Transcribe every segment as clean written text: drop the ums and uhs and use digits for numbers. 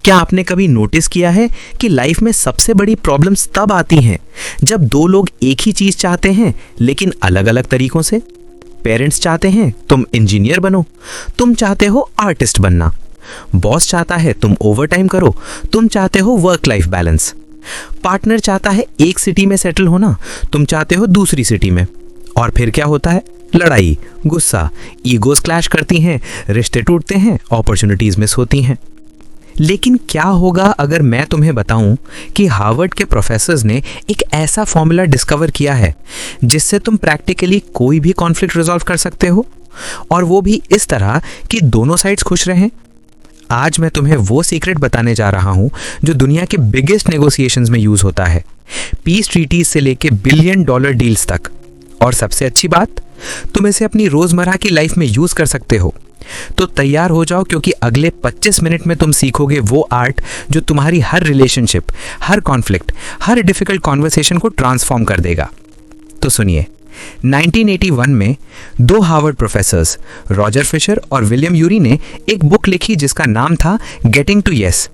क्या आपने कभी नोटिस किया है कि लाइफ में सबसे बड़ी प्रॉब्लम्स तब आती हैं जब दो लोग एक ही चीज चाहते हैं लेकिन अलग अलग तरीकों से। पेरेंट्स चाहते हैं तुम इंजीनियर बनो, तुम चाहते हो आर्टिस्ट बनना। बॉस चाहता है तुम ओवरटाइम करो, तुम चाहते हो वर्क लाइफ बैलेंस। पार्टनर चाहता है एक सिटी में सेटल होना, तुम चाहते हो दूसरी सिटी में। और फिर क्या होता है? लड़ाई, गुस्सा, ईगोस क्लैश करती हैं, रिश्ते टूटते हैं, अपॉर्चुनिटीज मिस होती हैं। लेकिन क्या होगा अगर मैं तुम्हें बताऊं कि हार्वर्ड के प्रोफेसर्स ने एक ऐसा फॉर्मूला डिस्कवर किया है जिससे तुम प्रैक्टिकली कोई भी कॉन्फ्लिक्ट रिजॉल्व कर सकते हो, और वो भी इस तरह कि दोनों साइड्स खुश रहें। आज मैं तुम्हें वो सीक्रेट बताने जा रहा हूं जो दुनिया के बिगेस्ट नेगोशिएशंस में यूज होता है, पीस ट्रीटीज से लेके $1 बिलियन डील्स तक। और सबसे अच्छी बात, तुम इसे अपनी रोजमर्रा की लाइफ में यूज कर सकते हो। तो तैयार हो जाओ, क्योंकि अगले 25 मिनट में तुम सीखोगे वो आर्ट जो तुम्हारी हर रिलेशनशिप, हर कॉन्फ्लिक्ट, हर डिफिकल्ट कॉन्वर्सेशन को ट्रांसफॉर्म कर देगा। तो सुनिए, 1981 में दो हार्वर्ड प्रोफेसर्स रॉजर फिशर और विलियम यूरी ने एक बुक लिखी जिसका नाम था गेटिंग टू यस।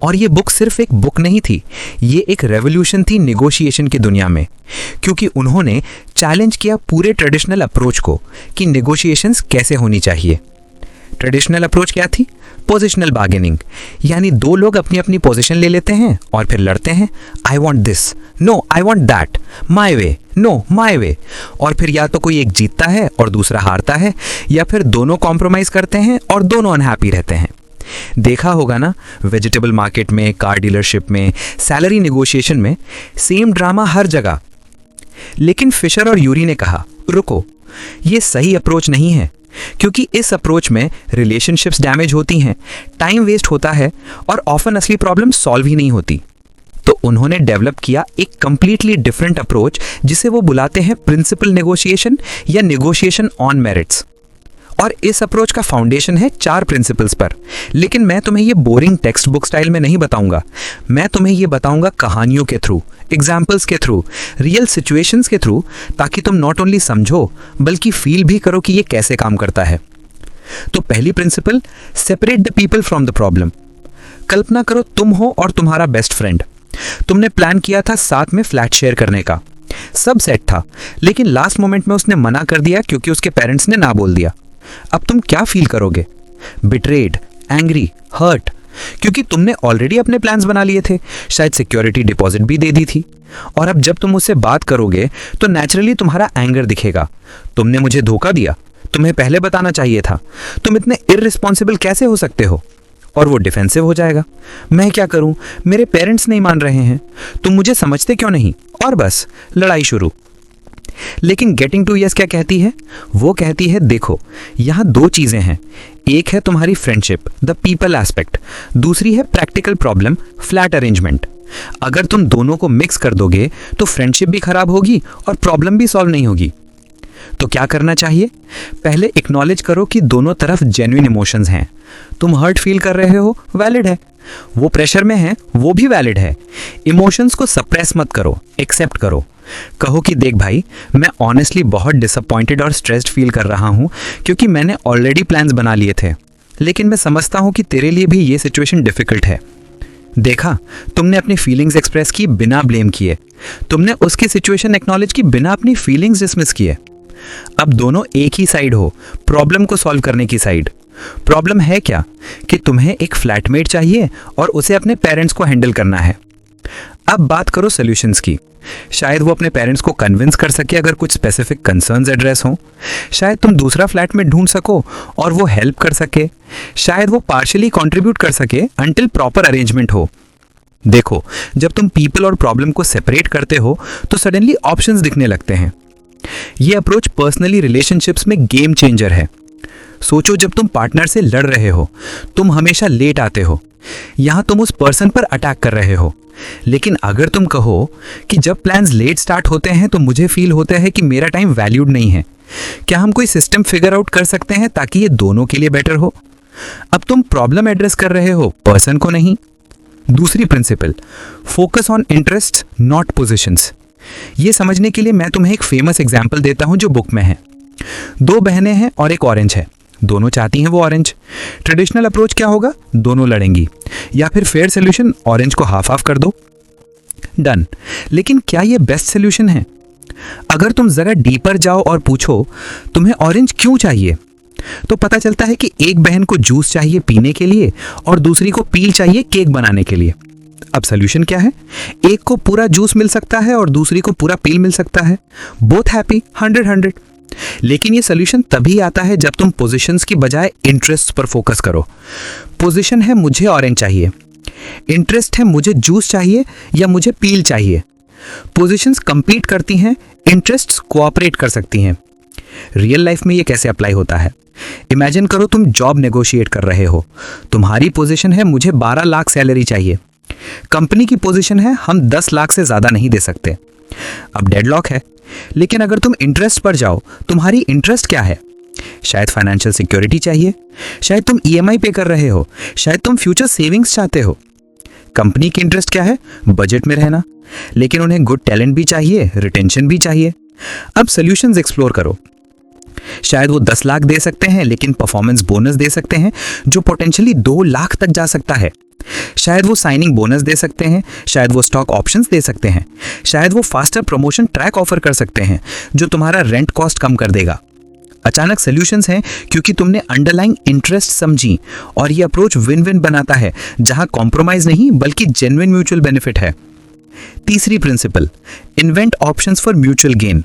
और ये बुक सिर्फ एक बुक नहीं थी, ये एक रेवोल्यूशन थी नेगोशिएशन की दुनिया में, क्योंकि उन्होंने चैलेंज किया पूरे ट्रेडिशनल अप्रोच को कि नेगोशिएशंस कैसे होनी चाहिए। ट्रेडिशनल अप्रोच क्या थी? पोजिशनल बार्गेनिंग, यानी दो लोग अपनी अपनी पोजीशन ले लेते हैं और फिर लड़ते हैं। I want this, no I want that, my way, no my way. और फिर या तो कोई एक जीतता है और दूसरा हारता है, या फिर दोनों कॉम्प्रोमाइज करते हैं और दोनों अनहैप्पी रहते हैं। देखा होगा ना, वेजिटेबल मार्केट में, कार डीलरशिप में, सैलरी नेगोशिएशन में, सेम ड्रामा हर जगह। लेकिन फिशर और यूरी ने कहा, रुको, ये सही अप्रोच नहीं है, क्योंकि इस अप्रोच में रिलेशनशिप्स डैमेज होती हैं, टाइम वेस्ट होता है और ऑफन असली प्रॉब्लम सॉल्व ही नहीं होती। तो उन्होंने डेवलप किया एक कंप्लीटली डिफरेंट अप्रोच जिसे वो बुलाते हैं प्रिंसिपल नेगोशिएशन या नेगोशिएशन ऑन मेरिट्स। और इस अप्रोच का फाउंडेशन है 4 प्रिंसिपल्स पर। लेकिन मैं तुम्हें ये बोरिंग टेक्स्ट बुक स्टाइल में नहीं बताऊंगा, मैं तुम्हें ये बताऊंगा कहानियों के थ्रू, एग्जाम्पल्स के थ्रू, रियल सिचुएशंस के थ्रू, ताकि तुम नॉट ओनली समझो बल्कि फील भी करो कि ये कैसे काम करता है। तो पहली principle, separate the people from the problem. कल्पना करो तुम हो और तुम्हारा बेस्ट फ्रेंड। तुमने प्लान किया था साथ में फ्लैट शेयर करने का, सब सेट था, लेकिन लास्ट मोमेंट में उसने मना कर दिया क्योंकि उसके पेरेंट्स ने ना बोल दिया। अब तुम क्या फील करोगे? बिट्रेड, एंग्री, हर्ट, क्योंकि तुमने ऑलरेडी अपने प्लान्स बना लिए थे, शायद सिक्योरिटी डिपॉजिट भी दे दी थी। और अब जब तुम उससे बात करोगे तो नेचुरली तुम्हारा एंगर दिखेगा। तुमने मुझे धोखा दिया, तुम्हें पहले बताना चाहिए था, तुम इतने इररिस्पॉन्सिबल कैसे हो सकते हो? और वो डिफेंसिव हो जाएगा, मैं क्या करूं, मेरे पेरेंट्स नहीं मान रहे हैं, तुम मुझे समझते क्यों नहीं? और बस लड़ाई शुरू। लेकिन गेटिंग टू यस क्या कहती है? वो कहती है, देखो यहाँ 2 चीजें हैं, एक है तुम्हारी फ्रेंडशिप, द पीपल एस्पेक्ट, दूसरी है प्रैक्टिकल प्रॉब्लम, फ्लैट अरेंजमेंट। अगर तुम दोनों को मिक्स कर दोगे तो फ्रेंडशिप भी खराब होगी और प्रॉब्लम भी सॉल्व नहीं होगी। तो क्या करना चाहिए? पहले एक्नॉलेज करो कि दोनों तरफ जेन्युइन इमोशंस हैं। तुम हर्ट फील कर रहे हो, वैलिड है। वो प्रेशर में है, वो भी वैलिड है। इमोशंस को सप्रेस मत करो, एक्सेप्ट करो। कहो कि देख भाई, मैं ऑनेस्टली बहुत डिसअपॉइंटेड और स्ट्रेस्ड फील कर रहा हूँ क्योंकि मैंने ऑलरेडी प्लान्स बना लिए थे, लेकिन मैं समझता हूँ कि तेरे लिए भी ये सिचुएशन डिफिकल्ट है। देखा, तुमने अपनी फीलिंग्स एक्सप्रेस की बिना ब्लेम किए, तुमने उसकी सिचुएशन एक्नॉलेज की बिना अपनी फीलिंग्स डिसमिस किए। अब दोनों एक ही साइड हो, प्रॉब्लम को सॉल्व करने की साइड। प्रॉब्लम है क्या? कि तुम्हें एक फ्लैटमेट चाहिए और उसे अपने पेरेंट्स को हैंडल करना है। अब बात करो सॉल्यूशंस की। शायद वो अपने पेरेंट्स को कन्विंस कर सके अगर कुछ स्पेसिफिक कंसर्न्स एड्रेस हों, शायद तुम दूसरा फ्लैटमेट ढूंढ सको और वो हेल्प कर सके, शायद वो पार्शियली कंट्रीब्यूट कर सके अंटिल प्रॉपर अरेंजमेंट हो। देखो, जब तुम पीपल और प्रॉब्लम को सेपरेट करते हो तो सडनली ऑप्शंस दिखने लगते हैं। ये अप्रोच पर्सनली रिलेशनशिप्स में गेम चेंजर है। सोचो, जब तुम पार्टनर से लड़ रहे हो, तुम हमेशा लेट आते हो, यहां तुम उस पर्सन पर अटैक कर रहे हो। लेकिन अगर तुम कहो कि जब प्लान्स लेट स्टार्ट होते हैं तो मुझे फील होता है कि मेरा टाइम वैल्यूड नहीं है, क्या हम कोई सिस्टम फिगर आउट कर सकते हैं ताकि ये दोनों के लिए बेटर हो? अब तुम प्रॉब्लम एड्रेस कर रहे हो, पर्सन को नहीं। दूसरी principle, focus on interest not positions. ये समझने के लिए मैं तुम्हें एक फेमस एग्जाम्पल देता हूं जो बुक में है। 2 बहनें हैं और एक ऑरेंज है। दोनों चाहती हैं वो ऑरेंज। ट्रेडिशनल अप्रोच क्या होगा? दोनों लड़ेंगी। या फिर फेयर सोल्यूशन, ऑरेंज को हाफ हाफ कर दो, डन। लेकिन क्या ये बेस्ट सोल्यूशन है? अगर तुम जरा डीपर जाओ और पूछो तुम्हें ऑरेंज क्यों चाहिए, तो पता चलता है कि एक बहन को जूस चाहिए पीने के लिए और दूसरी को पील चाहिए केक बनाने के लिए। अब सोल्यूशन क्या है? एक को पूरा जूस मिल सकता है और दूसरी को पूरा पील मिल सकता है। Both happy, 100-100। लेकिन ये सोल्यूशन तभी आता है जब तुम पोजीशंस की बजाय इंटरेस्ट पर फोकस करो। पोजीशन है मुझे ऑरेंज चाहिए, इंटरेस्ट है मुझे जूस चाहिए या मुझे पील चाहिए। पोजीशंस कंपीट करती हैं, इंटरेस्ट्स कोऑपरेट कर सकती हैं। रियल लाइफ में ये कैसे अप्लाई होता है? इमेजिन करो तुम जॉब नेगोशिएट कर रहे हो। तुम्हारी पोजीशन है मुझे 12 लाख सैलरी चाहिए, कंपनी की पोजीशन है हम 10 लाख से ज्यादा नहीं दे सकते। अब डेडलॉक है। लेकिन अगर तुम इंटरेस्ट पर जाओ, तुम्हारी इंटरेस्ट क्या है? शायद फाइनेंशियल सिक्योरिटी चाहिए, शायद तुम ईएमआई पे कर रहे हो, शायद तुम फ्यूचर सेविंग्स चाहते हो। कंपनी की इंटरेस्ट क्या है? बजट में रहना, लेकिन उन्हें गुड टैलेंट भी चाहिए, रिटेंशन भी चाहिए। अब सॉल्यूशंस एक्सप्लोर करो। शायद वो 10 लाख दे सकते हैं लेकिन परफॉर्मेंस बोनस दे सकते हैं जो पोटेंशियली 2 लाख तक जा सकता है। शायद वो साइनिंग बोनस दे सकते हैं, शायद वो स्टॉक ऑप्शंस दे सकते हैं, शायद वो फास्टर प्रमोशन ट्रैक ऑफर कर सकते हैं जो तुम्हारा रेंट कॉस्ट कम कर देगा। अचानक सॉल्यूशंस हैं क्योंकि तुमने अंडरलाइंग इंटरेस्ट समझी और ये अप्रोच विन विन बनाता है जहां कॉम्प्रोमाइज नहीं बल्कि जेन्युइन म्यूचुअल बेनिफिट है। तीसरी principle, invent options for mutual gain.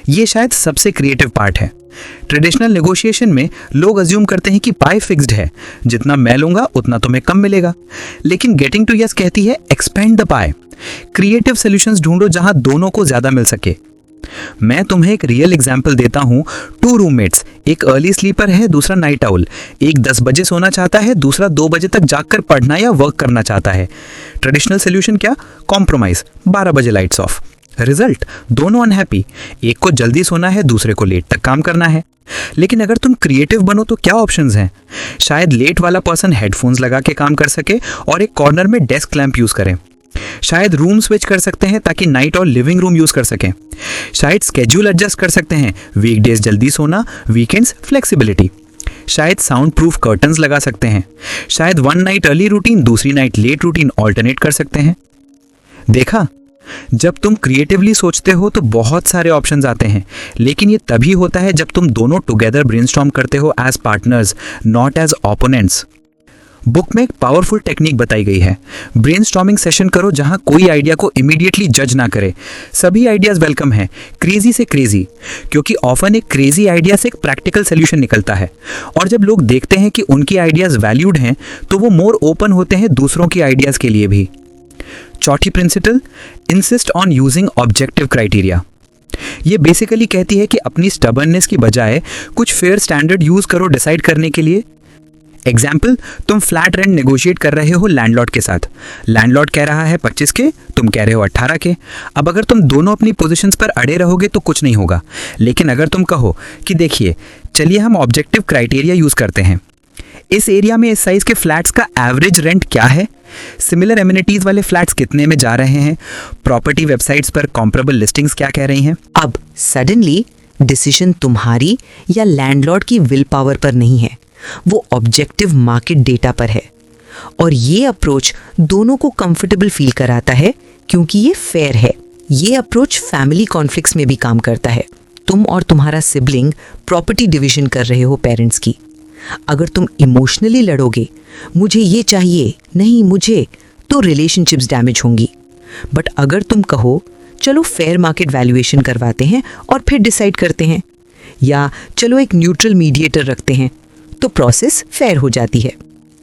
ये शायद सबसे क्रिएटिव पार्ट है। ट्रेडिशनल नेगोशिएशन में लोग अज्यूम करते हैं कि पाई फिक्स्ड है, जितना मैं लूंगा उतना तुम्हें कम मिलेगा। लेकिन गेटिंग टू यस कहती है expand the pi. Creative solutions ढूंढो जहां दोनों को ज्यादा मिल सके। मैं तुम्हें एक रियल एग्जांपल देता हूं। 2 रूममेट्स, एक अर्ली स्लीपर है, दूसरा नाइट आउल। एक 10 बजे सोना चाहता है, दूसरा 2 बजे तक जागकर पढ़ना या वर्क करना चाहता है। ट्रेडिशनल सॉल्यूशन क्या? कॉम्प्रोमाइज, 12 बजे लाइट्स ऑफ। रिजल्ट, दोनों अनहैप्पी। एक को जल्दी सोना है, दूसरे को लेट तक काम करना है। लेकिन अगर तुम क्रिएटिव बनो तो क्या ऑप्शंस हैं? शायद लेट वाला पर्सन हेडफोन्स लगा के काम कर सके और एक कॉर्नर में डेस्क लैंप यूज करें। शायद रूम स्विच कर सकते हैं ताकि नाइट और लिविंग रूम यूज कर सकें। शायद स्केड्यूल एडजस्ट कर सकते हैं, वीकडेज जल्दी सोना, वीकेंड्स फ्लेक्सिबिलिटी। शायद साउंड प्रूफ कर्टन्स लगा सकते हैं। शायद 1 नाइट अर्ली रूटीन, दूसरी नाइट लेट रूटीन ऑल्टरनेट कर सकते हैं। देखा, जब तुम क्रिएटिवली सोचते हो तो बहुत सारे ऑप्शंस आते हैं, लेकिन ये तभी होता है जब तुम दोनों टुगेदर ब्रेनस्टॉर्म करते हो as partners, not as opponents. Book में एक पावरफुल टेक्निक बताई गई है। ब्रेनस्टॉर्मिंग सेशन करो जहां कोई आइडिया को इमीडिएटली जज ना करे। सभी आइडियाज वेलकम है, क्रेजी से क्रेजी, क्योंकि ऑफन एक क्रेजी आइडिया से एक प्रैक्टिकल सोल्यूशन निकलता है। और जब लोग देखते हैं कि उनकी आइडियाज वैल्यूड हैं तो वो मोर ओपन होते हैं दूसरों की आइडियाज के लिए भी। चौथी principle, insist on using objective criteria. ये बेसिकली कहती है कि अपनी स्टबर्ननेस की बजाय कुछ फेयर स्टैंडर्ड यूज करो डिसाइड करने के लिए। एग्जाम्पल, तुम फ्लैट रेंट नेगोशिएट कर रहे हो लैंडलॉर्ड के साथ। लैंडलॉर्ड कह रहा है 25 के, तुम कह रहे हो 18 के। अब अगर तुम दोनों अपनी पोजीशंस पर अड़े रहोगे तो कुछ नहीं होगा। लेकिन अगर तुम कहो कि देखिए चलिए हम ऑब्जेक्टिव क्राइटेरिया यूज करते हैं, इस एरिया में इस साइज के फ्लैट्स का एवरेज रेंट क्या है, सिमिलर एमिनिटीज वाले फ्लैट्स कितने में जा रहे हैं, प्रॉपर्टी वेबसाइट्स पर कॉम्परेबल लिस्टिंग्स क्या कह रही हैं। अब सडनली डिसीजन तुम्हारी या लैंडलॉर्ड की विल पावर पर नहीं है, वो ऑब्जेक्टिव मार्केट डेटा पर है। और ये अप्रोच दोनों को कंफर्टेबल फील कराता है क्योंकि ये फेयर है। ये अप्रोच फैमिली कॉन्फ्लिक्ट्स में भी काम करता है। तुम और तुम्हारा सिबलिंग प्रॉपर्टी डिवीजन कर रहे हो पेरेंट्स की। अगर तुम इमोशनली लड़ोगे, मुझे ये चाहिए, नहीं मुझे, तो रिलेशनशिप्स डैमेज होंगी। बट अगर तुम कहो चलो फेयर मार्केट वैल्यूएशन करवाते हैं और फिर डिसाइड करते हैं, या चलो एक न्यूट्रल मीडिएटर रखते हैं, तो प्रोसेस फेयर हो जाती है।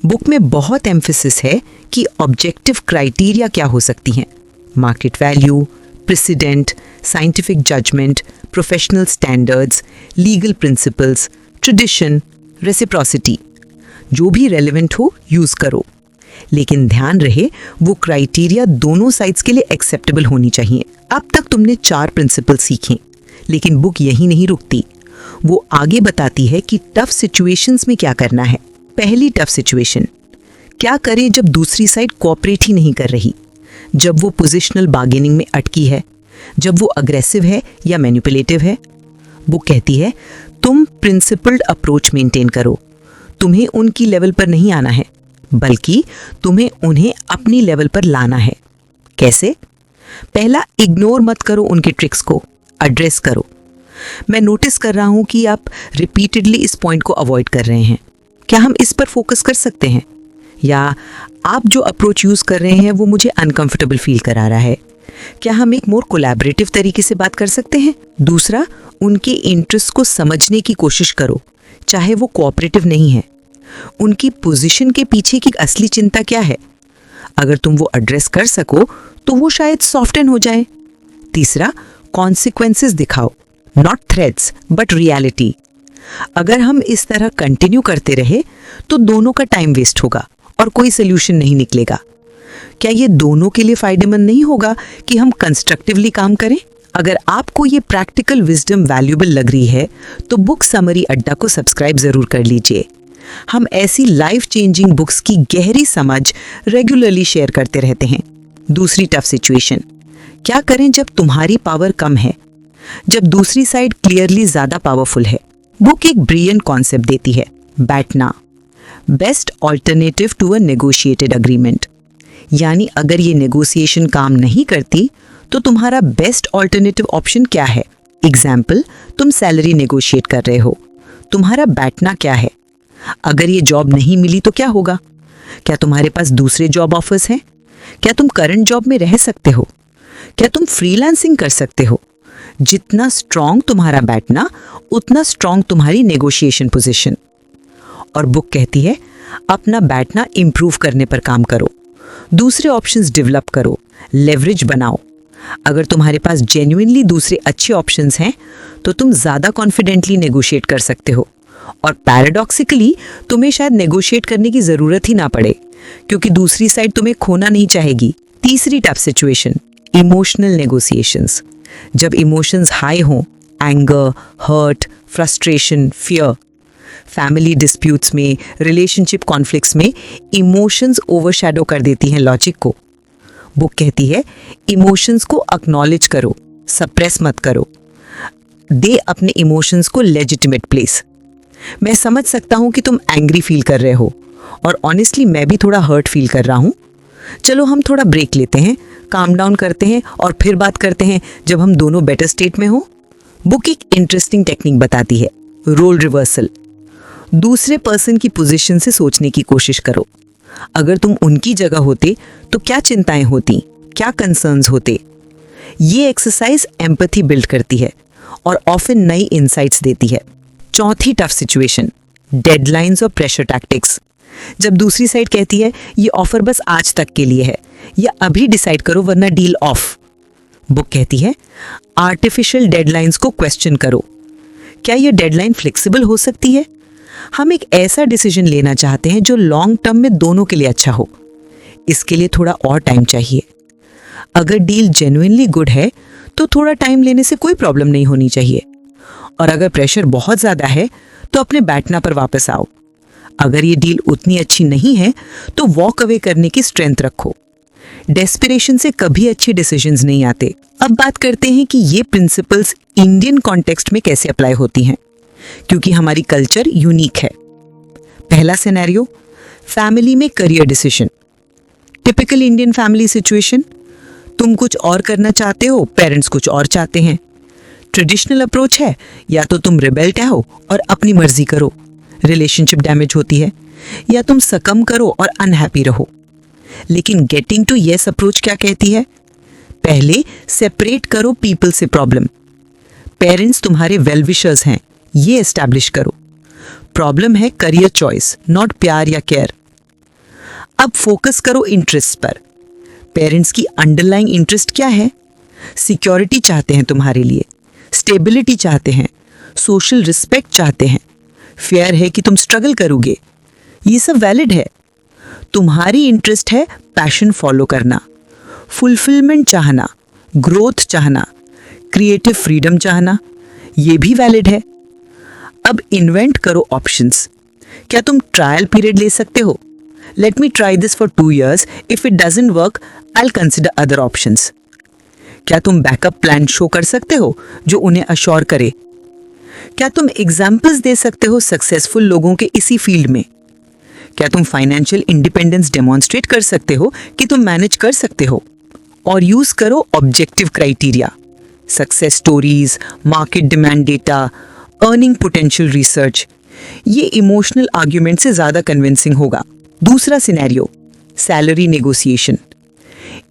बुक में बहुत एम्फेसिस है कि ऑब्जेक्टिव क्राइटेरिया क्या हो सकती हैं। Market value, precedent, scientific judgement, professional standards, legal principles, tradition, reciprocity. जो भी रेलेवेंट हो यूज करो, लेकिन ध्यान रहे वो क्राइटेरिया दोनों साइड्स के लिए एक्सेप्टेबल होनी चाहिए। अब तक तुमने 4 प्रिंसिपल सीखे, लेकिन बुक यही नहीं रुकती। वो आगे बताती है कि टफ सिचुएशंस में क्या करना है। पहली टफ सिचुएशन, क्या करें जब दूसरी साइड कोऑपरेट ही नहीं कर रही, जब वो पोजिशनल बार्गेनिंग में अटकी है, जब वो अग्रेसिव है या मैनिपुलेटिव है। वो कहती है तुम प्रिंसिपल्ड अप्रोच मेंटेन करो। तुम्हें उनकी लेवल पर नहीं आना है, बल्कि तुम्हें उन्हें अपनी लेवल पर लाना है। कैसे? पहला, इग्नोर मत करो उनके ट्रिक्स को, एड्रेस करो। मैं नोटिस कर रहा हूं कि आप रिपीटेडली इस पॉइंट को अवॉइड कर रहे हैं। क्या हम इस पर फोकस कर सकते हैं? या आप जो अप्रोच यूज कर रहे हैं वो मुझे अनकंफर्टेबल फील करा रहा है। क्या हम एक मोर कोलैबोरेटिव तरीके से बात कर सकते हैं? दूसरा, उनके इंटरेस्ट को समझने की कोशिश करो, चाहे वो कोऑपरेटिव नहीं है। उनकी पोजीशन के पीछे की असली चिंता क्या है? अगर तुम वो एड्रेस कर सको तो वो शायद सॉफ्टन हो जाए। तीसरा, कॉन्सिक्वेंसेस दिखाओ, नॉट थ्रेट्स बट रियलिटी। अगर हम इस तरह कंटिन्यू करते रहे तो दोनों का टाइम वेस्ट होगा और कोई सोल्यूशन नहीं निकलेगा। क्या ये दोनों के लिए फायदेमंद नहीं होगा कि हम कंस्ट्रक्टिवली काम करें? अगर आपको ये प्रैक्टिकल विजडम वैल्यूएबल लग रही है तो बुक समरी अड्डा को सब्सक्राइब जरूर कर लीजिए। हम ऐसी लाइफ चेंजिंग बुक्स की गहरी समझ रेगुलरली शेयर करते रहते हैं। दूसरी टफ सिचुएशन, क्या करें जब तुम्हारी पावर कम है, जब दूसरी साइड क्लियरली ज्यादा पावरफुल है? बुक एक ब्रिलियंट कॉन्सेप्ट देती है, BATNA, best alternative to a negotiated agreement. यानी अगर ये नेगोशिएशन काम नहीं करती तो तुम्हारा बेस्ट ऑल्टरनेटिव ऑप्शन क्या है? एग्जाम्पल, तुम सैलरी नेगोशिएट कर रहे हो, तुम्हारा बैठना क्या है? अगर ये जॉब नहीं मिली तो क्या होगा? क्या तुम्हारे पास दूसरे जॉब ऑफर्स हैं? क्या तुम करंट जॉब में रह सकते हो? क्या तुम फ्रीलांसिंग कर सकते हो? जितना स्ट्रांग तुम्हारा बैठना उतना स्ट्रांग तुम्हारी नेगोशिएशन पोजीशन। और बुक कहती है अपना बैठना इंप्रूव करने पर काम करो, दूसरे ऑप्शंस डेवलप करो, लेवरेज बनाओ। अगर तुम्हारे पास जेन्युइनली दूसरे अच्छे ऑप्शंस हैं तो तुम ज़्यादा कॉन्फिडेंटली नेगोशिएट कर सकते हो। और पैराडॉक्सिकली तुम्हें शायद नेगोशिएट करने की ज़रूरत ही ना पड़े, क्योंकि दूसरी साइड तुम्हें खोना नहीं चाहेगी। तीसरी टफ सिचुएशन, इमोशनल नेगोशिएशंस। जब इमोशंस हाई हों, anger, hurt, frustration, fear, family disputes में, रिलेशनशिप कॉन्फ्लिक्ट्स में इमोशंस ओवरशैडो कर देती हैं लॉजिक को। बुक कहती है इमोशंस को एक्नॉलेज करो, सप्रेस मत करो, दे अपने इमोशंस को लेजिटिमेट प्लेस। मैं समझ सकता हूं कि तुम एंग्री फील कर रहे हो और ऑनेस्टली मैं भी थोड़ा हर्ट फील कर रहा हूं। चलो हम थोड़ा ब्रेक लेते हैं, काम डाउन करते हैं और फिर बात करते हैं जब हम दोनों बेटर स्टेट में हो। बुक एक इंटरेस्टिंग टेक्निक बताती है, रोल रिवर्सल। दूसरे पर्सन की पोजीशन से सोचने की कोशिश करो। अगर तुम उनकी जगह होते तो क्या चिंताएं होती, क्या कंसर्न्स होते? ये एक्सरसाइज एम्पैथी बिल्ड करती है और ऑफन नई इनसाइट्स देती है। चौथी टफ सिचुएशन, डेडलाइंस और प्रेशर टैक्टिक्स। जब दूसरी साइड कहती है ये ऑफर बस आज तक के लिए है या अभी डिसाइड करो वरना डील ऑफ। बुक कहती है आर्टिफिशियल डेडलाइंस को क्वेश्चन करो। क्या ये डेडलाइन फ्लेक्सिबल हो सकती है? हम एक ऐसा डिसीजन लेना चाहते हैं जो लॉन्ग टर्म में दोनों के लिए अच्छा हो। इसके लिए थोड़ा और टाइम चाहिए। अगर डील जेन्युइनली गुड है तो थोड़ा टाइम लेने से कोई प्रॉब्लम नहीं होनी चाहिए। और अगर प्रेशर बहुत ज़्यादा है तो अपने बैठना पर वापस आओ। अगर ये डील उतनी अच्छी नहीं है तो वॉक अवे करने की स्ट्रेंथ रखो। डेस्पिरेशन से कभी अच्छे डिसीजंस नहीं आते। अब बात करते हैं कि ये प्रिंसिपल्स इंडियन कॉन्टेक्स्ट में कैसे अप्लाई होती हैं, क्योंकि हमारी कल्चर यूनिक है। पहला सिनेरियो, फैमिली में career decision. Typical Indian family situation, तुम कुछ और करना चाहते हो, पेरेंट्स कुछ और चाहते हैं। ट्रेडिशनल अप्रोच है या तो तुम रिबेल्ट हो और अपनी मर्जी करो, रिलेशनशिप डैमेज होती है, या तुम सकम करो और अनहैप्पी रहो। लेकिन गेटिंग टू येस अप्रोच क्या कहती है? पहले सेपरेट करो पीपल से प्रॉब्लम। पेरेंट्स तुम्हारे वेल विशर्स हैं, ये एस्टैब्लिश करो। प्रॉब्लम है करियर चॉइस, नॉट प्यार या केयर। अब फोकस करो इंटरेस्ट पर। पेरेंट्स की अंडरलाइंग इंटरेस्ट क्या है? सिक्योरिटी चाहते हैं तुम्हारे लिए, स्टेबिलिटी चाहते हैं, सोशल रिस्पेक्ट चाहते हैं, फेयर है कि तुम स्ट्रगल करोगे। ये सब वैलिड है। तुम्हारी इंटरेस्ट है पैशन फॉलो करना, फुलफिलमेंट चाहना, ग्रोथ चाहना, क्रिएटिव फ्रीडम चाहना, ये भी वैलिड है। अब इन्वेंट करो ऑप्शंस। क्या तुम ट्रायल पीरियड ले सकते हो? Let me try this for 2 years, if it doesn't work I will consider other options. क्या तुम बैकअप प्लान शो कर सकते हो जो उन्हें अश्योर करे? क्या तुम एग्जाम्पल्स दे सकते हो सक्सेसफुल लोगों के इसी फील्ड में? क्या तुम फाइनेंशियल इंडिपेंडेंस डेमोन्स्ट्रेट कर सकते हो कि तुम मैनेज कर सकते हो? और यूज करो objective criteria, success stories, market demand data, earning potential research. ये इमोशनल आर्ग्यूमेंट से ज्यादा कन्विंसिंग होगा। दूसरा scenario, salary negotiation.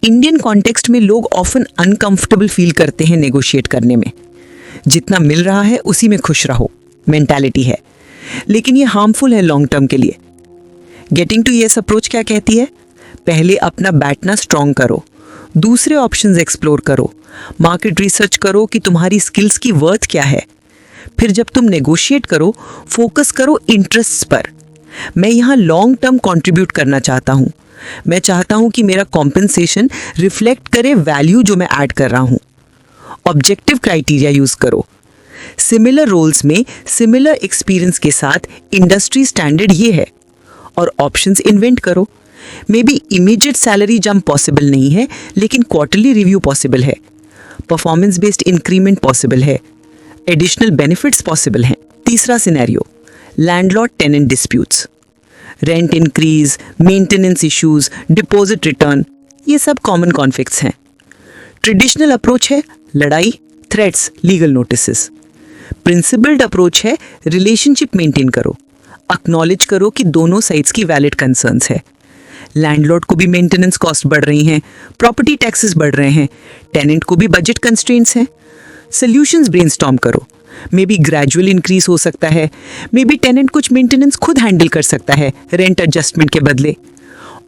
Indian context में लोग ऑफन अनकंफर्टेबल फील करते हैं नेगोशिएट करने में। जितना मिल रहा है उसी में खुश रहो मेंटालिटी है, लेकिन ये हार्मफुल है लॉन्ग टर्म के लिए। गेटिंग टू यस अप्रोच क्या कहती है? पहले अपना बैठना स्ट्रॉन्ग करो, दूसरे ऑप्शंस एक्सप्लोर करो, मार्केट रिसर्च करो कि तुम्हारी स्किल्स की वर्थ क्या है। फिर जब तुम नेगोशिएट करो, फोकस करो इंटरेस्ट्स पर। मैं यहाँ लॉन्ग टर्म कंट्रीब्यूट करना चाहता हूँ। मैं चाहता हूँ कि मेरा कॉम्पेंसेशन रिफ्लेक्ट करे वैल्यू जो मैं ऐड कर रहा हूँ। ऑब्जेक्टिव क्राइटेरिया यूज करो। सिमिलर रोल्स में सिमिलर एक्सपीरियंस के साथ इंडस्ट्री स्टैंडर्ड ये है, और ऑप्शंस इन्वेंट करो। Maybe immediate salary jump possible नहीं है, लेकिन क्वार्टरली रिव्यू पॉसिबल है, परफॉर्मेंस बेस्ड इंक्रीमेंट पॉसिबल है, एडिशनल बेनिफिट्स पॉसिबल हैं। तीसरा scenario, landlord tenant disputes. Rent increase, maintenance issues, deposit return, ये सब कॉमन कॉन्फ्लिक्ट्स हैं। ट्रेडिशनल अप्रोच है लड़ाई, threats, legal notices. Principled approach है रिलेशनशिप मेंटेन करो, एक्नॉलेज करो कि दोनों साइड्स की वैलिड कंसर्न्स है। लैंडलॉर्ड को भी मेंटेनेंस कॉस्ट बढ़ रही हैं, प्रॉपर्टी टैक्सेस बढ़ रहे हैं, टेनेंट को भी बजट कंस्ट्रेंट्स हैं। सॉल्यूशंस ब्रेनस्टॉर्म करो। मे बी ग्रेजुअल इंक्रीज हो सकता है, मे बी टेनेंट कुछ मेंटेनेंस खुद हैंडल कर सकता है रेंट एडजस्टमेंट के बदले।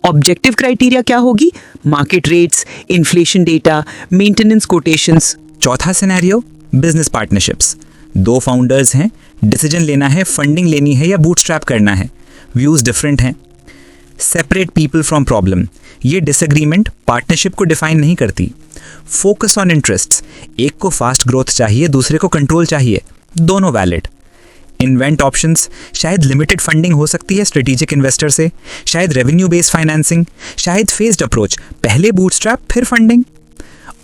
ऑब्जेक्टिव क्राइटेरिया क्या होगी? Market rates, inflation data, maintenance quotations. चौथा सिनेरियो, बिजनेस पार्टनरशिप्स। दो फाउंडर्स हैं, डिसीजन लेना है, फंडिंग लेनी है या बूटस्ट्रैप करना है। व्यूज डिफरेंट हैं। Separate people from problem. ये डिसएग्रीमेंट पार्टनरशिप को डिफाइन नहीं करती। Focus on interests. एक को फास्ट ग्रोथ चाहिए, दूसरे को कंट्रोल चाहिए, दोनों वैलिड। Invent options. शायद लिमिटेड फंडिंग हो सकती है स्ट्रेटेजिक इन्वेस्टर से, शायद रेवेन्यू बेस्ड फाइनेंसिंग, शायद फेज्ड अप्रोच, पहले बूटस्ट्रैप फिर funding.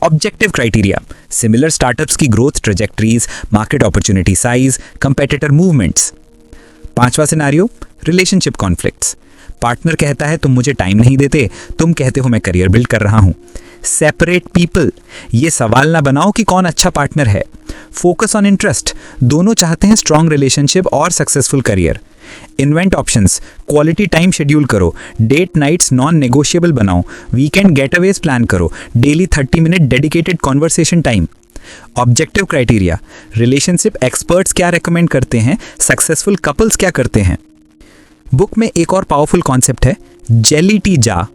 Objective criteria, similar startups की growth trajectories, market opportunity size, competitor movements. पांचवा सिनेरियो, रिलेशनशिप कॉन्फ्लिक्ट्स। पार्टनर कहता है तुम मुझे टाइम नहीं देते, तुम कहते हो मैं करियर बिल्ड कर रहा हूं। Separate people. ये सवाल ना बनाओ कि कौन अच्छा पार्टनर है। Focus on interest. दोनों चाहते हैं स्ट्रॉन्ग रिलेशनशिप और successful career. Invent options. Quality time schedule करो, डेट नाइट्स नॉन नेगोशिएबल बनाओ, वीकेंड गेटअवेज प्लान करो, daily 30 minute dedicated conversation time. Objective criteria, relationship experts क्या रेकमेंड करते हैं, सक्सेसफुल कपल्स क्या करते हैं। बुक में एक और पावरफुल कॉन्सेप्ट है, जेली टी जा।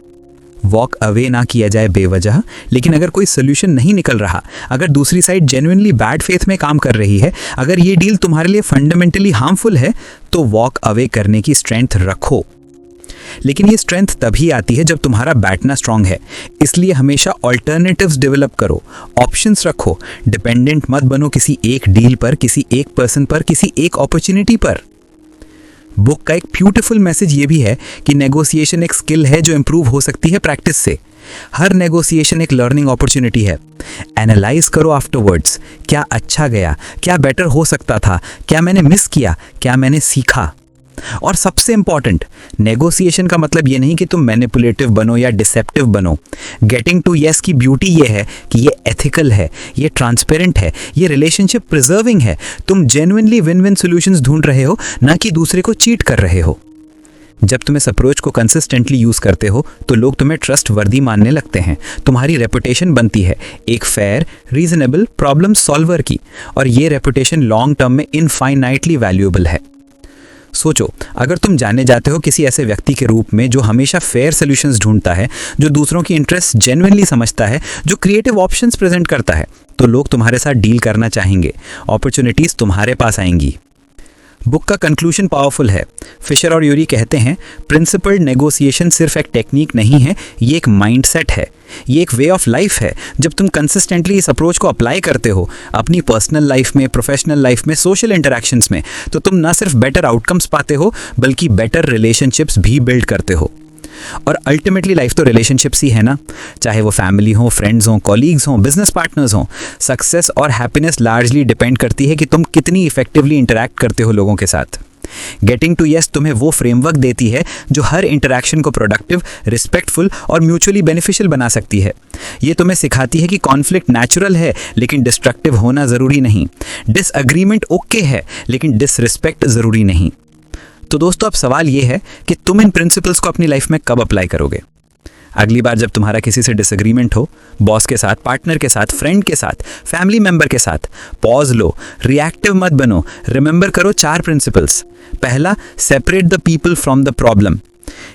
वॉक अवे ना किया जाए बेवजह, लेकिन अगर कोई सोल्यूशन नहीं निकल रहा, अगर दूसरी साइड जेन्युइनली बैड फेथ में काम कर रही है, अगर ये डील तुम्हारे लिए फंडामेंटली हार्मफुल है, तो वॉक अवे करने की स्ट्रेंथ रखो। लेकिन ये स्ट्रेंथ तभी आती है जब तुम्हारा बैठना स्ट्रांग है। इसलिए हमेशा ऑल्टरनेटिव्स डेवलप करो, ऑप्शंस रखो। डिपेंडेंट मत बनो किसी एक डील पर, किसी एक पर्सन पर, किसी एक अपॉर्चुनिटी पर। बुक का एक ब्यूटीफुल मैसेज ये भी है कि नेगोशिएशन एक स्किल है जो इंप्रूव हो सकती है प्रैक्टिस से। हर नेगोशिएशन एक लर्निंग अपॉर्चुनिटी है। एनालाइज करो आफ्टरवर्ड्स, क्या अच्छा गया, क्या बेटर हो सकता था, क्या मैंने मिस किया, क्या मैंने सीखा। और सबसे इंपॉर्टेंट, नेगोशिएशन का मतलब ये नहीं कि तुम मैनिपुलेटिव बनो या डिसेप्टिव बनो। गेटिंग टू यस की ब्यूटी ये है कि ये एथिकल है, ये ट्रांसपेरेंट है, ये रिलेशनशिप प्रिजर्विंग है। तुम जेन्युइनली विन विन सॉल्यूशंस ढूंढ रहे हो, ना कि दूसरे को चीट कर रहे हो। जब तुम इस अप्रोच को कंसिस्टेंटली यूज करते हो तो लोग तुम्हें ट्रस्ट वर्दी मानने लगते हैं। तुम्हारी रेपुटेशन बनती है एक फेयर, रीजनेबल प्रॉब्लम सॉल्वर की, और ये रेपुटेशन लॉन्ग टर्म में इनफाइनाइटली वैल्यूएबल है। सोचो, अगर तुम जाने जाते हो किसी ऐसे व्यक्ति के रूप में जो हमेशा फेयर सॉल्यूशंस ढूंढता है, जो दूसरों की इंटरेस्ट जेन्युइनली समझता है, जो क्रिएटिव ऑप्शंस प्रेजेंट करता है, तो लोग तुम्हारे साथ डील करना चाहेंगे, अपॉर्चुनिटीज तुम्हारे पास आएंगी। बुक का कंक्लूजन पावरफुल है। फिशर और यूरी कहते हैं, प्रिंसिपल्ड नेगोशिएशन सिर्फ एक टेक्निक नहीं है, ये एक माइंडसेट है, ये एक वे ऑफ लाइफ है। जब तुम कंसिस्टेंटली इस अप्रोच को अप्लाई करते हो अपनी पर्सनल लाइफ में, प्रोफेशनल लाइफ में, सोशल इंटरैक्शंस में, तो तुम ना सिर्फ बेटर आउटकम्स पाते हो, बल्कि बेटर रिलेशनशिप्स भी बिल्ड करते हो। और अल्टीमेटली लाइफ तो रिलेशनशिप्स ही है ना, चाहे वो फैमिली हो, फ्रेंड्स हो, कॉलीग्स हो, बिजनेस पार्टनर्स हो। सक्सेस और हैप्पीनेस लार्जली डिपेंड करती है कि तुम कितनी इफेक्टिवली इंटरैक्ट करते हो लोगों के साथ। गेटिंग टू यस तुम्हें वो फ्रेमवर्क देती है जो हर इंटरैक्शन को प्रोडक्टिव, रिस्पेक्टफुल और म्यूचुअली बेनिफिशियल बना सकती है। ये तुम्हें सिखाती है कि कॉन्फ्लिक्ट नेचुरल है लेकिन डिस्ट्रक्टिव होना ज़रूरी नहीं, डिसएग्रीमेंट ओके है लेकिन डिसरिस्पेक्ट ज़रूरी नहीं। तो दोस्तों, अब सवाल ये है कि तुम इन प्रिंसिपल्स को अपनी लाइफ में कब अप्लाई करोगे? अगली बार जब तुम्हारा किसी से डिसएग्रीमेंट हो, बॉस के साथ, पार्टनर के साथ, फ्रेंड के साथ, फैमिली मेंबर के साथ, पॉज लो, रिएक्टिव मत बनो, रिमेंबर करो 4 प्रिंसिपल्स। पहला, separate the people from the problem.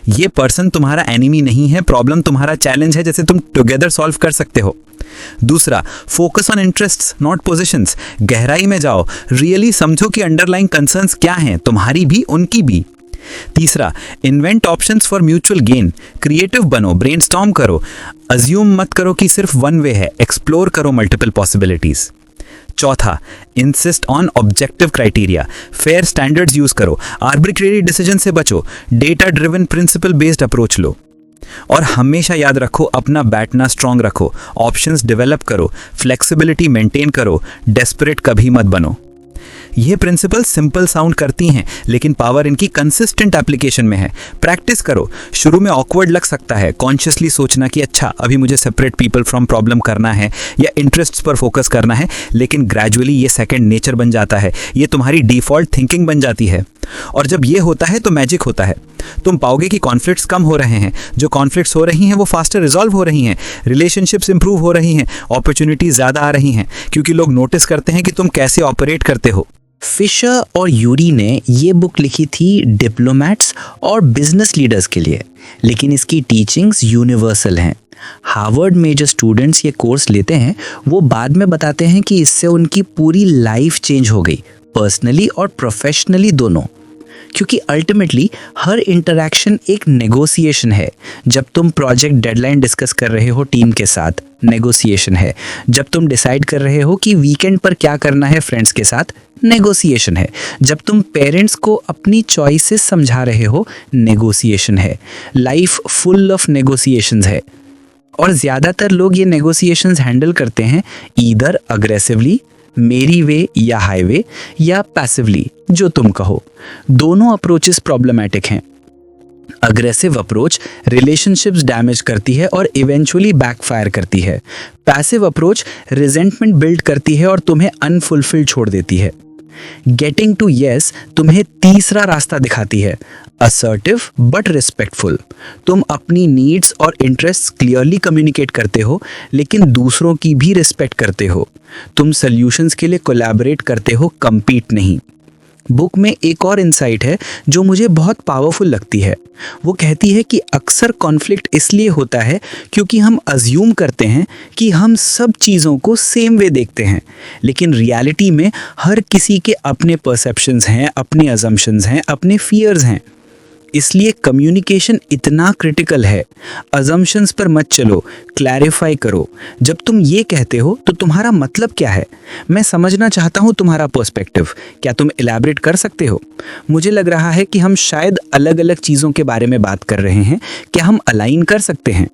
ये पर्सन तुम्हारा एनिमी नहीं है, प्रॉब्लम तुम्हारा चैलेंज है जिसे तुम टुगेदर सॉल्व कर सकते हो। दूसरा, focus on interests not positions. गहराई में जाओ, रियली समझो कि अंडरलाइंग कंसर्न्स क्या हैं, तुम्हारी भी उनकी भी। तीसरा, invent options for mutual gain. Creative बनो, ब्रेनस्टॉर्म करो, अज्यूम मत करो कि सिर्फ वन वे है, एक्सप्लोर करो मल्टीपल पॉसिबिलिटीज। चौथा, insist on objective criteria. Fair standards use करो, आर्बिट्रेरी डिसीजन से बचो, data driven principle based approach लो। और हमेशा याद रखो, अपना बैठना स्ट्रांग रखो, ऑप्शंस डेवलप करो, फ्लेक्सिबिलिटी मेंटेन करो, डेस्परेट कभी मत बनो। ये प्रिंसिपल सिंपल साउंड करती हैं लेकिन पावर इनकी कंसिस्टेंट एप्लीकेशन में है। प्रैक्टिस करो। शुरू में ऑकवर्ड लग सकता है, कॉन्शियसली सोचना कि अच्छा अभी मुझे सेपरेट पीपल फ्रॉम प्रॉब्लम करना है या इंटरेस्ट्स पर फोकस करना है, लेकिन ग्रेजुअली ये सेकंड नेचर बन जाता है, ये तुम्हारी डिफॉल्ट थिंकिंग बन जाती है। और जब ये होता है तो मैजिक होता है। तुम पाओगे कि कॉन्फ्लिक्ट्स कम हो रहे हैं, जो कॉन्फ्लिक्ट्स हो रही हैं वो फास्टर रिजॉल्व हो रही हैं, रिलेशनशिप्स इंप्रूव हो रही हैं, अपॉर्चुनिटीज ज़्यादा आ रही हैं, क्योंकि लोग नोटिस करते हैं कि तुम कैसे ऑपरेट करते हो। फिशर और यूरी ने ये बुक लिखी थी डिप्लोमैट्स और बिजनेस लीडर्स के लिए, लेकिन इसकी टीचिंग्स यूनिवर्सल हैं। हार्वर्ड में जो स्टूडेंट्स ये कोर्स लेते हैं वो बाद में बताते हैं कि इससे उनकी पूरी लाइफ चेंज हो गई, पर्सनली और प्रोफेशनली दोनों। क्योंकि अल्टीमेटली हर इंटरैक्शन एक नेगोशिएशन है। जब तुम प्रोजेक्ट डेडलाइन डिस्कस कर रहे हो टीम के साथ, नेगोशिएशन है। जब तुम डिसाइड कर रहे हो कि वीकेंड पर क्या करना है फ्रेंड्स के साथ, नेगोशिएशन है। जब तुम पेरेंट्स को अपनी चॉइसेस समझा रहे हो, नेगोशिएशन है। लाइफ फुल ऑफ नेगोशिएशंस है और ज़्यादातर लोग ये नेगोशिएशंस हैंडल करते हैं ईदर अग्रेसिवली, मेरी वे या हाईवे, या पैसिवली, जो तुम कहो। दोनों अप्रोचेस प्रॉब्लमैटिक हैं। अग्रेसिव अप्रोच रिलेशनशिप्स डैमेज करती है और इवेंचुअली बैकफायर करती है। पैसिव अप्रोच रिजेंटमेंट बिल्ड करती है और तुम्हें अनफुलफिल्ड छोड़ देती है। गेटिंग टू यस तुम्हें तीसरा रास्ता दिखाती है, असर्टिव बट रिस्पेक्टफुल। तुम अपनी नीड्स और इंटरेस्ट्स क्लियरली कम्युनिकेट करते हो लेकिन दूसरों की भी रिस्पेक्ट करते हो। तुम सॉल्यूशंस के लिए कोलैबोरेट करते हो, कम्पीट नहीं। बुक में एक और इंसाइट है जो मुझे बहुत पावरफुल लगती है। वो कहती है कि अक्सर कॉन्फ्लिक्ट इसलिए होता है क्योंकि हम अज्यूम करते हैं कि हम सब चीज़ों को सेम वे देखते हैं, लेकिन रियलिटी में हर किसी के अपने परसेप्शंस हैं, अपने अजम्पशंस हैं, अपने फियर्स हैं। इसलिए कम्युनिकेशन इतना क्रिटिकल है। अजम्पशंस पर मत चलो, क्लैरिफाई करो। जब तुम ये कहते हो तो तुम्हारा मतलब क्या है? मैं समझना चाहता हूँ तुम्हारा पर्सपेक्टिव। क्या तुम इलैबोरेट कर सकते हो? मुझे लग रहा है कि हम शायद अलग अलग चीज़ों के बारे में बात कर रहे हैं। क्या हम अलाइन कर सकते हैं?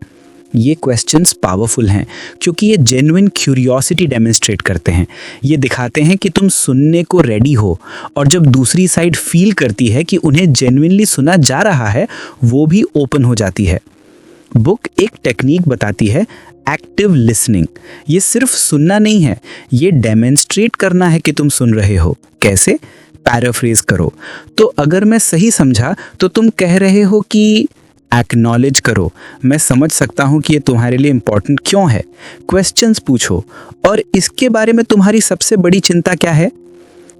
ये क्वेश्चंस पावरफुल हैं क्योंकि ये जेन्युइन क्यूरियोसिटी डेमोन्स्ट्रेट करते हैं। ये दिखाते हैं कि तुम सुनने को रेडी हो, और जब दूसरी साइड फील करती है कि उन्हें जेन्युइनली सुना जा रहा है, वो भी ओपन हो जाती है। बुक एक टेक्निक बताती है, एक्टिव लिसनिंग। ये सिर्फ सुनना नहीं है, ये डेमोन्स्ट्रेट करना है कि तुम सुन रहे हो। कैसे? पैराफ्रेज करो। तो अगर मैं सही समझा तो तुम कह रहे हो कि एक्नॉलेज करो, मैं समझ सकता हूँ कि ये तुम्हारे लिए इम्पोर्टेंट क्यों है। क्वेश्चंस पूछो, और इसके बारे में तुम्हारी सबसे बड़ी चिंता क्या है?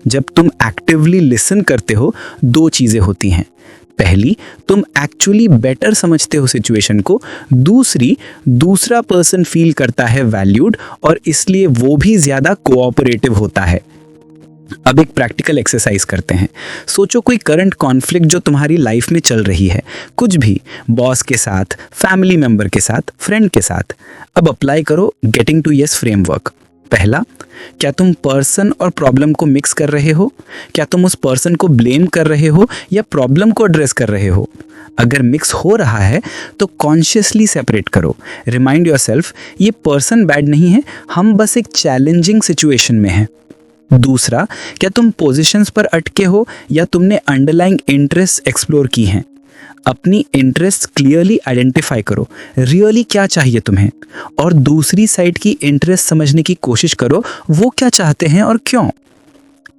जब तुम एक्टिवली लिसन करते हो, 2 चीज़ें होती हैं। पहली, तुम एक्चुअली बेटर समझते हो सिचुएशन को। दूसरी, दूसरा पर्सन फील करता है वैल्यूड और इसलिए वो भी ज़्यादा कोऑपरेटिव होता है। अब एक प्रैक्टिकल एक्सरसाइज करते हैं। सोचो कोई करंट कॉन्फ्लिक्ट जो तुम्हारी लाइफ में चल रही है, कुछ भी, बॉस के साथ, फैमिली मेंबर के साथ, फ्रेंड के साथ। अब अप्लाई करो गेटिंग टू यस फ्रेमवर्क। पहला, क्या तुम पर्सन और प्रॉब्लम को मिक्स कर रहे हो? क्या तुम उस पर्सन को ब्लेम कर रहे हो या प्रॉब्लम को एड्रेस कर रहे हो? अगर मिक्स हो रहा है तो कॉन्शियसली सेपरेट करो। रिमाइंड योरसेल्फ, ये पर्सन बैड नहीं है, हम बस एक चैलेंजिंग सिचुएशन में हैं। दूसरा, क्या तुम पोजीशंस पर अटके हो या तुमने अंडरलाइंग इंटरेस्ट एक्सप्लोर की हैं? अपनी इंटरेस्ट क्लियरली आइडेंटिफाई करो, रियली क्या चाहिए तुम्हें, और दूसरी साइड की इंटरेस्ट समझने की कोशिश करो, वो क्या चाहते हैं और क्यों।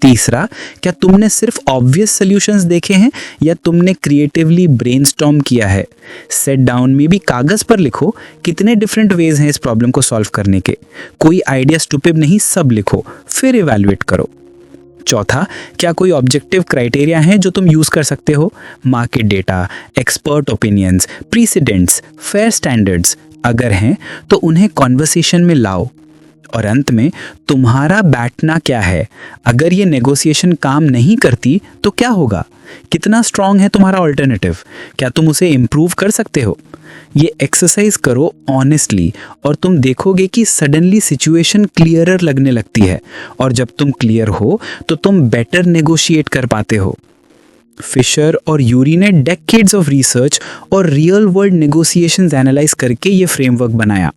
तीसरा, क्या तुमने सिर्फ ऑब्वियस सॉल्यूशंस देखे हैं या तुमने क्रिएटिवली ब्रेनस्टॉर्म किया है? सेट डाउन में भी कागज पर लिखो कितने डिफरेंट वेज हैं इस प्रॉब्लम को सॉल्व करने के। कोई आइडिया स्टूपिड नहीं, सब लिखो, फिर इवैल्यूएट करो। चौथा, क्या कोई ऑब्जेक्टिव क्राइटेरिया हैं जो तुम यूज कर सकते हो? Market data, expert opinions, precedents, fair standards. अगर हैं तो उन्हें कॉन्वर्सेशन में लाओ। और अंत में, तुम्हारा बैठना क्या है? अगर ये नेगोशिएशन काम नहीं करती तो क्या होगा? कितना स्ट्रांग है तुम्हारा ऑल्टरनेटिव? क्या तुम उसे इम्प्रूव कर सकते हो? ये एक्सरसाइज करो ऑनेस्टली और तुम देखोगे कि सडनली सिचुएशन क्लियरर लगने लगती है, और जब तुम क्लियर हो तो तुम बेटर नेगोशिएट कर पाते हो। फिशर और यूरी ने डेकेड्स ऑफ रिसर्च और रियल वर्ल्ड नेगोशिएशंस एनालाइज करके ये फ्रेमवर्क बनाया।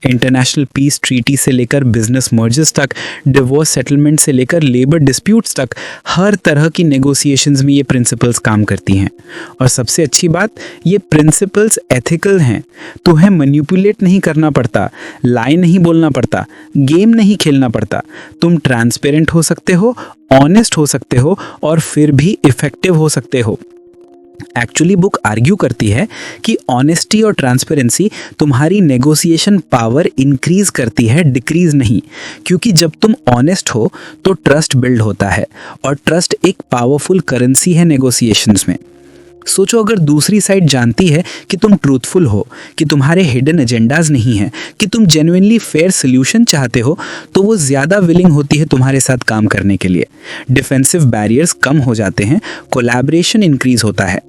इंटरनेशनल पीस ट्रीटी से लेकर बिजनेस मर्जर्स तक, डिवोर्स सेटलमेंट से लेकर लेबर डिस्प्यूट्स तक, हर तरह की नेगोशिएशंस में ये प्रिंसिपल्स काम करती हैं। और सबसे अच्छी बात, ये प्रिंसिपल्स एथिकल हैं। तुम्हें मैनिपुलेट नहीं करना पड़ता, लाई नहीं बोलना पड़ता, गेम नहीं खेलना पड़ता। तुम ट्रांसपेरेंट हो सकते हो, ऑनेस्ट हो सकते हो और फिर भी इफेक्टिव हो सकते हो। एक्चुअली बुक आर्ग्यू करती है कि ऑनेस्टी और ट्रांसपेरेंसी तुम्हारी नेगोशिएशन पावर इंक्रीज करती है, डिक्रीज नहीं। क्योंकि जब तुम ऑनेस्ट हो तो ट्रस्ट बिल्ड होता है, और ट्रस्ट एक पावरफुल करेंसी है नेगोशिएशंस में। सोचो, अगर दूसरी साइड जानती है कि तुम ट्रूथफुल हो, कि तुम्हारे हिडन एजेंडाज नहीं हैं, कि तुम जेन्युइनली फेयर सोल्यूशन चाहते हो, तो वो ज़्यादा विलिंग होती है तुम्हारे साथ काम करने के लिए। डिफेंसिव बैरियर्स कम हो जाते हैं, कोलैबोरेशन इंक्रीज होता है।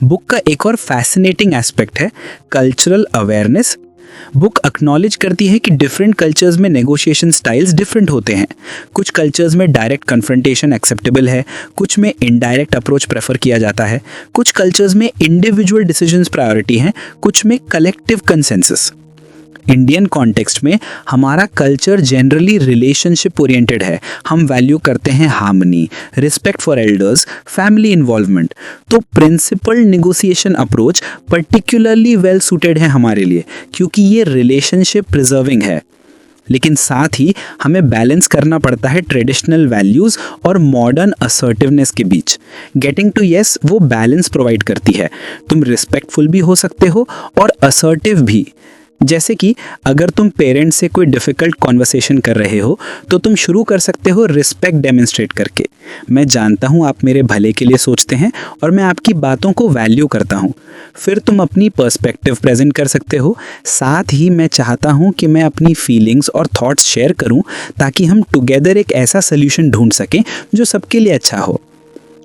बुक का एक और फैसिनेटिंग एस्पेक्ट है कल्चरल अवेयरनेस। बुक एक्नॉलेज करती है कि डिफरेंट कल्चर्स में नेगोशिएशन स्टाइल्स डिफरेंट होते हैं। कुछ कल्चर्स में डायरेक्ट कन्फ्रंटेशन एक्सेप्टेबल है, कुछ में इनडायरेक्ट अप्रोच प्रेफर किया जाता है, कुछ कल्चर्स में इंडिविजुअल डिसीजंस प्रायोरिटी हैं, कुछ में कलेक्टिव कंसेंसस। इंडियन कॉन्टेक्स्ट में हमारा कल्चर जनरली रिलेशनशिप ओरिएंटेड है। हम वैल्यू करते हैं harmony, respect for elders, family involvement. तो principle negotiation approach particularly well suited है हमारे लिए, क्योंकि ये रिलेशनशिप प्रिजर्विंग है। लेकिन साथ ही हमें बैलेंस करना पड़ता है ट्रेडिशनल वैल्यूज़ और मॉडर्न असर्टिवनेस के बीच। गेटिंग टू येस वो बैलेंस प्रोवाइड करती है। तुम रिस्पेक्टफुल भी हो सकते हो और असर्टिव भी। जैसे कि अगर तुम पेरेंट्स से कोई डिफ़िकल्ट कॉन्वर्सेशन कर रहे हो तो तुम शुरू कर सकते हो रिस्पेक्ट डेमोन्स्ट्रेट करके। मैं जानता हूँ आप मेरे भले के लिए सोचते हैं और मैं आपकी बातों को वैल्यू करता हूँ। फिर तुम अपनी पर्सपेक्टिव प्रेजेंट कर सकते हो। साथ ही मैं चाहता हूँ कि मैं अपनी फीलिंग्स और थॉट्स शेयर करूँ ताकि हम टुगेदर एक ऐसा सोल्यूशन ढूंढ सकें जो सबके लिए अच्छा हो।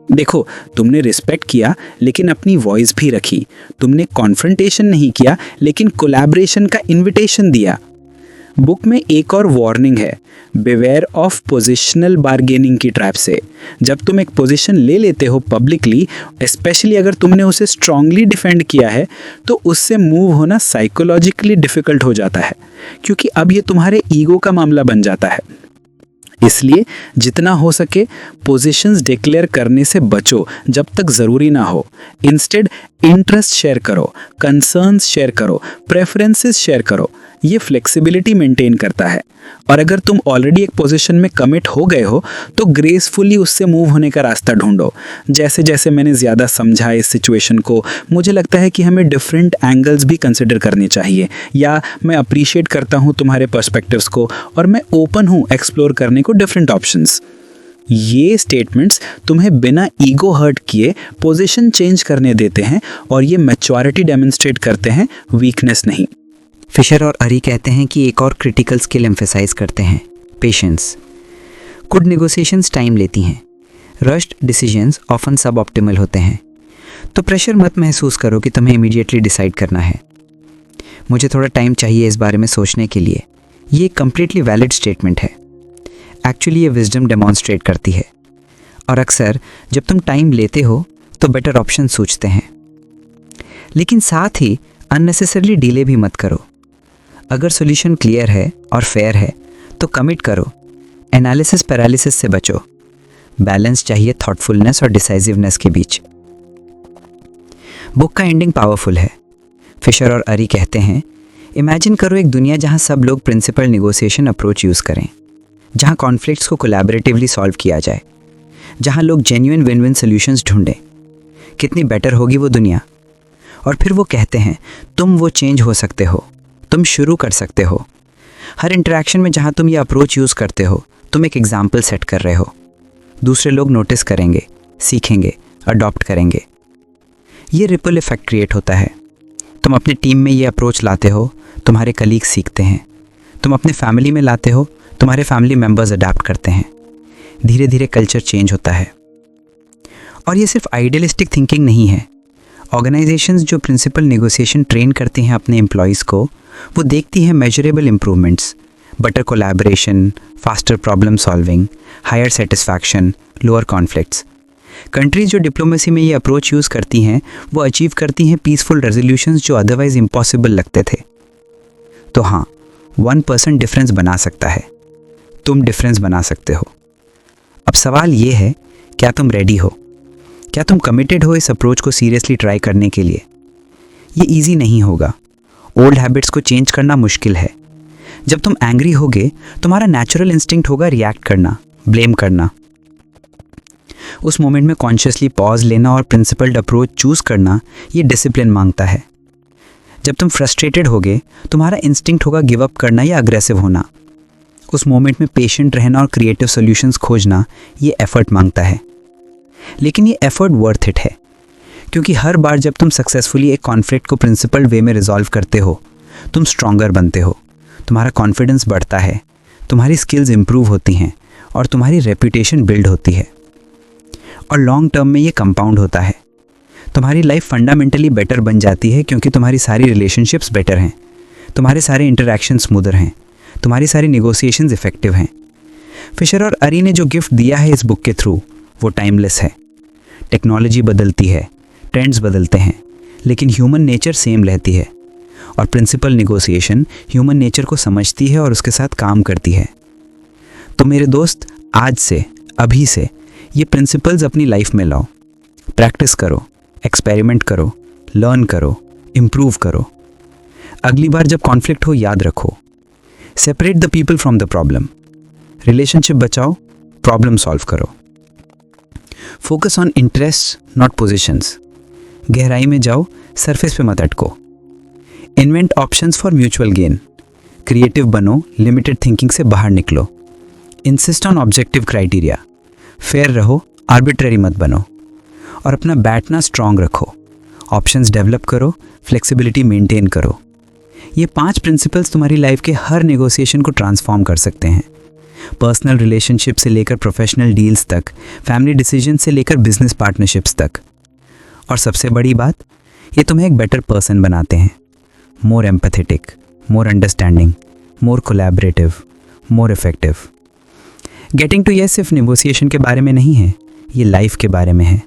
देखो, तुमने रिस्पेक्ट किया लेकिन अपनी वॉइस भी रखी। तुमने कॉन्फ्रंटेशन नहीं किया लेकिन कोलैबोरेशन का इनविटेशन दिया। बुक में एक और वार्निंग है, बिवेयर ऑफ पोजिशनल बार्गेनिंग की ट्रैप से। जब तुम एक पोजीशन ले लेते हो पब्लिकली, स्पेशली अगर तुमने उसे स्ट्रांगली डिफेंड किया है, तो उससे मूव होना साइकोलॉजिकली डिफ़िकल्ट हो जाता है, क्योंकि अब ये तुम्हारे ईगो का मामला बन जाता है। इसलिए जितना हो सके पोजीशंस डिक्लेयर करने से बचो जब तक ज़रूरी ना हो। इंस्टेड इंटरेस्ट शेयर करो, कंसर्न्स शेयर करो, प्रेफरेंसेस शेयर करो। ये फ्लेक्सिबिलिटी मेंटेन करता है। और अगर तुम ऑलरेडी एक पोजीशन में कमिट हो गए हो तो ग्रेसफुली उससे मूव होने का रास्ता ढूंढो। जैसे जैसे मैंने ज़्यादा समझा इस सिचुएशन को, मुझे लगता है कि हमें डिफरेंट एंगल्स भी कंसिडर करने चाहिए, या मैं अप्रिशिएट करता हूँ तुम्हारे पर्सपेक्टिव्स को और मैं ओपन हूँ एक्सप्लोर करने को डिफरेंट ऑप्शंस। ये स्टेटमेंट्स तुम्हें बिना ईगो हर्ट किए पोजीशन चेंज करने देते हैं और ये मैच्योरिटी डेमोन्स्ट्रेट करते हैं, वीकनेस नहीं। फिशर और अरी कहते हैं कि एक और क्रिटिकल स्किल एम्फेसाइज करते हैं, पेशेंस। गुड नेगोशिएशंस टाइम लेती हैं। रश्ड डिसीजंस ऑफन सब ऑप्टिमल होते हैं। तो प्रेशर मत महसूस करो कि तुम्हें इमीडिएटली डिसाइड करना है। मुझे थोड़ा टाइम चाहिए इस बारे में सोचने के लिए। ये कम्प्लीटली वैलिड स्टेटमेंट है। एक्चुअली ये विजडम डेमॉन्स्ट्रेट करती है, और अक्सर जब तुम टाइम लेते हो तो बेटर ऑप्शन सोचते हैं। लेकिन साथ ही अननेसेसरली डिले भी मत करो। अगर सॉल्यूशन क्लियर है और फेयर है तो कमिट करो। एनालिसिस पैरालिसिस से बचो। बैलेंस चाहिए थॉटफुलनेस और डिसाइसिवनेस के बीच। बुक का एंडिंग पावरफुल है। फिशर और अरी कहते हैं, इमेजिन करो एक दुनिया जहां सब लोग प्रिंसिपल नेगोशिएशन अप्रोच यूज़ करें, जहां कॉन्फ्लिक्ट्स को कोलैबोरेटिवली सॉल्व किया जाए, जहां लोग जेन्युइन विन विन सॉल्यूशंस ढूंढें। कितनी बेटर होगी वो दुनिया। और फिर वो कहते हैं, तुम वो चेंज हो सकते हो, तुम शुरू कर सकते हो। हर इंटरेक्शन में जहां तुम ये अप्रोच यूज़ करते हो, तुम एक एग्जाम्पल सेट कर रहे हो। दूसरे लोग नोटिस करेंगे, सीखेंगे, अडॉप्ट करेंगे। ये रिपल इफेक्ट क्रिएट होता है। तुम अपनी टीम में ये अप्रोच लाते हो, तुम्हारे कलीग सीखते हैं। तुम अपने फैमिली में लाते हो, तुम्हारे फैमिली मेम्बर्स अडैप्ट करते हैं। धीरे धीरे कल्चर चेंज होता है। और ये सिर्फ आइडियलिस्टिक थिंकिंग नहीं है। ऑर्गेनाइजेशंस जो प्रिंसिपल नेगोशिएशन ट्रेन करती हैं अपने एम्प्लॉयज़ को, वो देखती हैं measurable improvements, better collaboration, faster problem solving, higher satisfaction, lower conflicts. Countries जो डिप्लोमेसी में ये अप्रोच यूज़ करती हैं वो अचीव करती हैं पीसफुल रेजोल्यूशंस जो अदरवाइज इम्पॉसिबल लगते थे। तो हाँ, 1% डिफरेंस बना सकता है। तुम डिफरेंस बना सकते हो। अब सवाल ये है, क्या तुम रेडी हो? क्या तुम कमिटेड हो इस अप्रोच को सीरियसली ट्राई करने के लिए? ये ईजी नहीं होगा। ओल्ड हैबिट्स को चेंज करना मुश्किल है। जब तुम एंग्री होगे, तुम्हारा नेचुरल इंस्टिंक्ट होगा रिएक्ट करना, ब्लेम करना। उस मोमेंट में कॉन्शियसली पॉज लेना और प्रिंसिपल्ड अप्रोच चूज़ करना, ये डिसिप्लिन मांगता है। जब तुम फ्रस्ट्रेटेड होगे, तुम्हारा इंस्टिंक्ट होगा गिव अप करना या अग्रेसिव होना। उस मोमेंट में पेशेंट रहना और क्रिएटिव सॉल्यूशंस खोजना, ये एफर्ट मांगता है। लेकिन ये एफर्ट वर्थ इट है, क्योंकि हर बार जब तुम सक्सेसफुली एक कॉन्फ्लिक्ट को प्रिंसिपल्ड वे में रिजॉल्व करते हो, तुम स्ट्रॉन्गर बनते हो, तुम्हारा कॉन्फिडेंस बढ़ता है, तुम्हारी स्किल्स इंप्रूव होती हैं और तुम्हारी रेपुटेशन बिल्ड होती है। और लॉन्ग टर्म में ये कंपाउंड होता है। तुम्हारी लाइफ फंडामेंटली बेटर बन जाती है क्योंकि तुम्हारी सारी रिलेशनशिप्स बेटर हैं, तुम्हारे सारे इंटरेक्शन स्मूदर हैं, तुम्हारी सारी नेगोशिएशंस इफेक्टिव हैं। फिशर और अरी ने जो गिफ्ट दिया है इस बुक के थ्रू, वो टाइमलेस है। टेक्नोलॉजी बदलती है, ट्रेंड्स बदलते हैं, लेकिन ह्यूमन नेचर सेम रहती है। और प्रिंसिपल नेगोशिएशन ह्यूमन नेचर को समझती है और उसके साथ काम करती है। तो मेरे दोस्त, आज से, अभी से ये प्रिंसिपल्स अपनी लाइफ में लाओ। प्रैक्टिस करो, एक्सपेरिमेंट करो, लर्न करो, इम्प्रूव करो। अगली बार जब कॉन्फ्लिक्ट हो, याद रखो, separate the people from the problem. Relationship बचाओ, प्रॉब्लम सॉल्व करो। Focus on interest not positions. गहराई में जाओ, सरफेस पे मत अटको। Invent options for mutual gain. Creative बनो, लिमिटेड थिंकिंग से बाहर निकलो। Insist on objective criteria. Fair रहो, आर्बिट्ररी मत बनो। और अपना बैठना स्ट्रांग रखो। ऑप्शंस डेवलप करो, फ्लेक्सिबिलिटी मेंटेन करो। ये 5 प्रिंसिपल्स तुम्हारी लाइफ के हर नेगोशिएशन को ट्रांसफॉर्म कर सकते हैं। पर्सनल रिलेशनशिप से लेकर प्रोफेशनल डील्स तक, फैमिली डिसीजन से लेकर बिजनेस पार्टनरशिप्स तक। और सबसे बड़ी बात, ये तुम्हें एक बेटर पर्सन बनाते हैं। More empathetic, more understanding, more collaborative, more effective. Getting to yes सिर्फ नेगोशिएशन के बारे में नहीं है, ये लाइफ के बारे में है।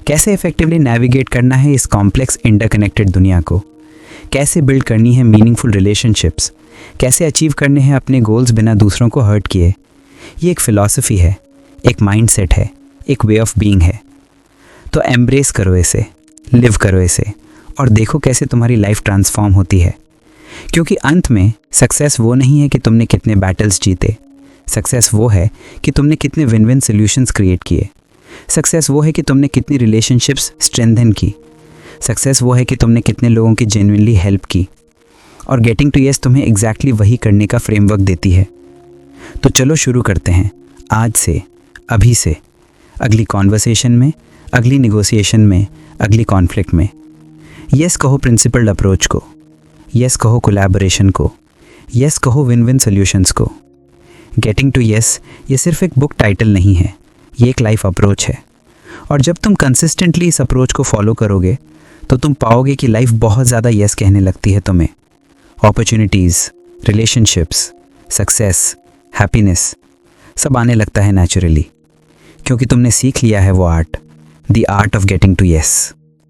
कैसे इफेक्टिवली नेविगेट करना है इस कॉम्प्लेक्स इंटरकनेक्टेड दुनिया को, कैसे बिल्ड करनी है मीनिंगफुल रिलेशनशिप्स, कैसे अचीव करने हैं अपने गोल्स बिना दूसरों को हर्ट किए। ये एक फ़िलॉसफी है, एक माइंडसेट है, एक वे ऑफ बीइंग है। तो एम्ब्रेस करो इसे, लिव करो इसे और देखो कैसे तुम्हारी लाइफ ट्रांसफॉर्म होती है। क्योंकि अंत में सक्सेस वो नहीं है कि तुमने कितने बैटल्स जीते, सक्सेस वो है कि तुमने कितने विन विन सोल्यूशंस क्रिएट किए। सक्सेस वो है कि तुमने कितनी रिलेशनशिप्स स्ट्रेंथन की। सक्सेस वो है कि तुमने कितने लोगों की जेन्युइनली हेल्प की। और गेटिंग टू यस तुम्हें एग्जैक्टली वही करने का फ्रेमवर्क देती है। तो चलो शुरू करते हैं आज से, अभी से, अगली कॉन्वर्सेशन में, अगली नेगोशिएशन में, अगली कॉन्फ्लिक्ट में। यस कहो प्रिंसिपल्ड अप्रोच को, यस कहो कोलैबोरेशन को, यस कहो विन विन सोल्यूशंस को। गेटिंग टू यस ये सिर्फ एक बुक टाइटल नहीं है, ये एक लाइफ अप्रोच है। और जब तुम कंसिस्टेंटली इस अप्रोच को फॉलो करोगे तो तुम पाओगे कि लाइफ बहुत ज़्यादा यस कहने लगती है तुम्हें। अपॉर्चुनिटीज़, रिलेशनशिप्स, सक्सेस, हैप्पीनेस सब आने लगता है नेचुरली, क्योंकि तुमने सीख लिया है वो art, the art of getting to yes.